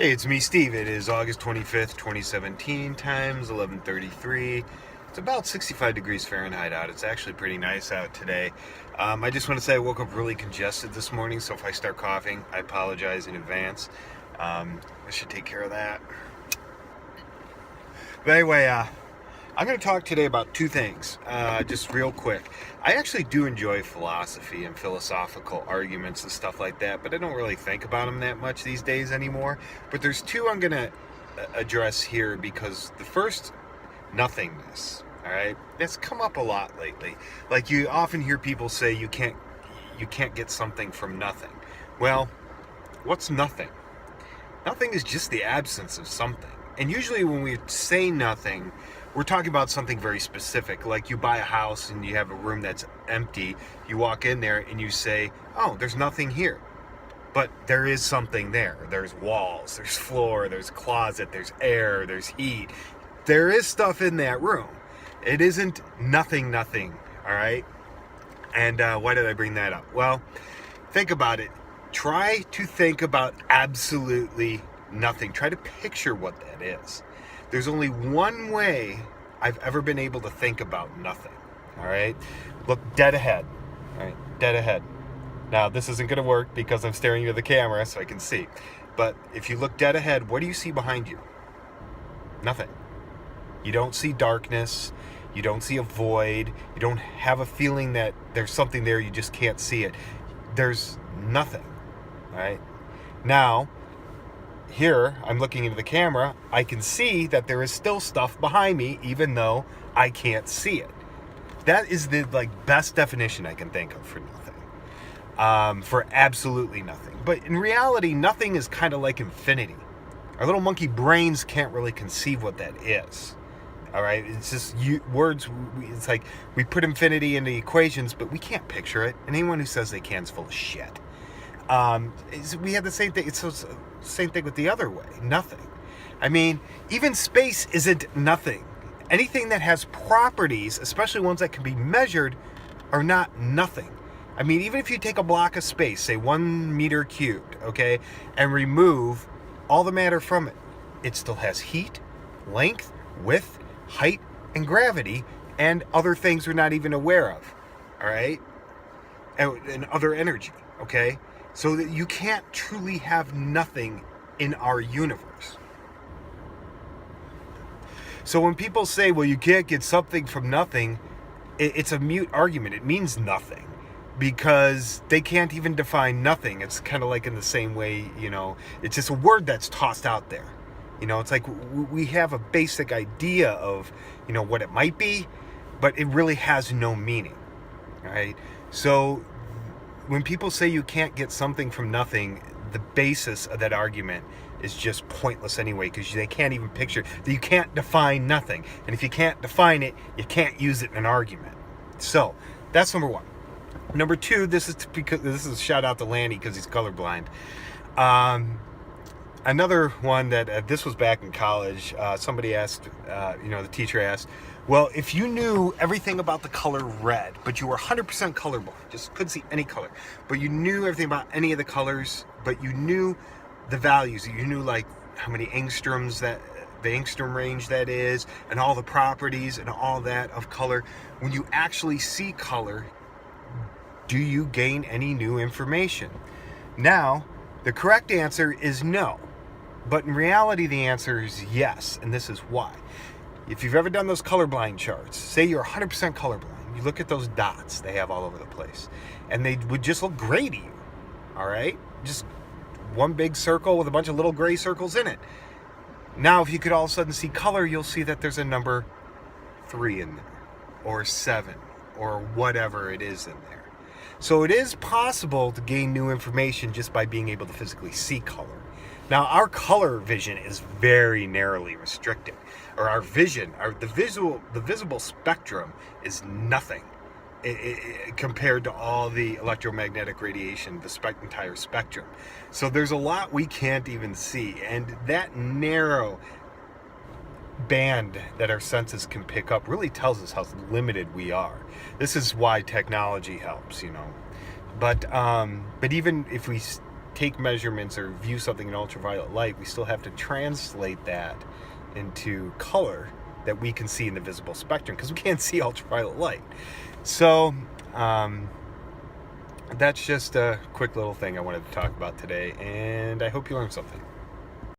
Hey, it's me, Steve. It is August 25th, 2017, times 11:33. It's about 65 degrees Fahrenheit out. It's actually pretty nice out today. I just want to say I woke up really congested this morning, so if I start coughing, I apologize in advance. I should take care of that. But anyway, I'm going to talk today about two things, just real quick. I actually do enjoy philosophy and philosophical arguments and stuff like that, but I don't really think about them that much these days anymore. But there's two I'm going to address here because the first, nothingness, all right? That's come up a lot lately. Like you often hear people say you can't get something from nothing. Well, what's nothing? Nothing is just the absence of something. And usually when we say nothing, we're talking about something very specific. Like you buy a house and you have a room that's empty. You walk in there and you say, oh, there's nothing here. But there is something there. There's walls, there's floor, there's closet, there's air, there's heat. There is stuff in that room. It isn't nothing, all right? And why did I bring that up? Well, think about it. Try to think about absolutely nothing. Try to picture what that is. There's only one way I've ever been able to think about nothing. All right? Look dead ahead. All right? Dead ahead. Now, this isn't going to work because I'm staring into the camera so I can see. But if you look dead ahead, what do you see behind you? Nothing. You don't see darkness. You don't see a void. You don't have a feeling that there's something there. You just can't see it. There's nothing. All right? Now, here, I'm looking into the camera, I can see that there is still stuff behind me, even though I can't see it. That is the best definition I can think of for nothing. For absolutely nothing. But in reality, nothing is kind of like infinity. Our little monkey brains can't really conceive what that is. All right? It's just words. It's like we put infinity into equations, but we can't picture it. And anyone who says they can is full of shit. We have the same thing. It's the same thing with the other way. Nothing. I mean, even space isn't nothing. Anything that has properties, especially ones that can be measured, are not nothing. I mean, even if you take a block of space, say 1 meter cubed, okay, and remove all the matter from it, it still has heat, length, width, height, and gravity, and other things we're not even aware of, all right, and other energy, okay? So that you can't truly have nothing in our universe. So when people say, well, you can't get something from nothing, it's a mute argument. It means nothing because they can't even define nothing. It's kind of like in the same way, it's just a word that's tossed out there. It's like we have a basic idea of, what it might be, but it really has no meaning, right? So when people say you can't get something from nothing, the basis of that argument is just pointless anyway, because they can't even picture that you can't define nothing. And if you can't define it, you can't use it in an argument. So that's number one. Number two, this is a shout out to Lanny because he's colorblind. Another one that this was back in college. Somebody asked, the teacher asked, well, if you knew everything about the color red, but you were 100% colorblind, just couldn't see any color, but you knew everything about any of the colors, but you knew the values, you knew like how many angstroms the angstrom range that is, and all the properties and all that of color. When you actually see color, do you gain any new information? Now, the correct answer is no. But in reality, the answer is yes, and this is why. If you've ever done those colorblind charts, say you're 100% colorblind, you look at those dots they have all over the place, and they would just look gray to you, all right? Just one big circle with a bunch of little gray circles in it. Now, if you could all of a sudden see color, you'll see that there's a number 3 in there, or 7, or whatever it is in there. So it is possible to gain new information just by being able to physically see color. Now, our color vision is very narrowly restricted, or our vision, the visible spectrum is nothing compared to all the electromagnetic radiation, the entire spectrum. So there's a lot we can't even see, and that narrow band that our senses can pick up really tells us how limited we are. This is why technology helps, But even if we take measurements or view something in ultraviolet light, we still have to translate that into color that we can see in the visible spectrum, because we can't see ultraviolet light. So that's just a quick little thing I wanted to talk about today, and I hope you learned something.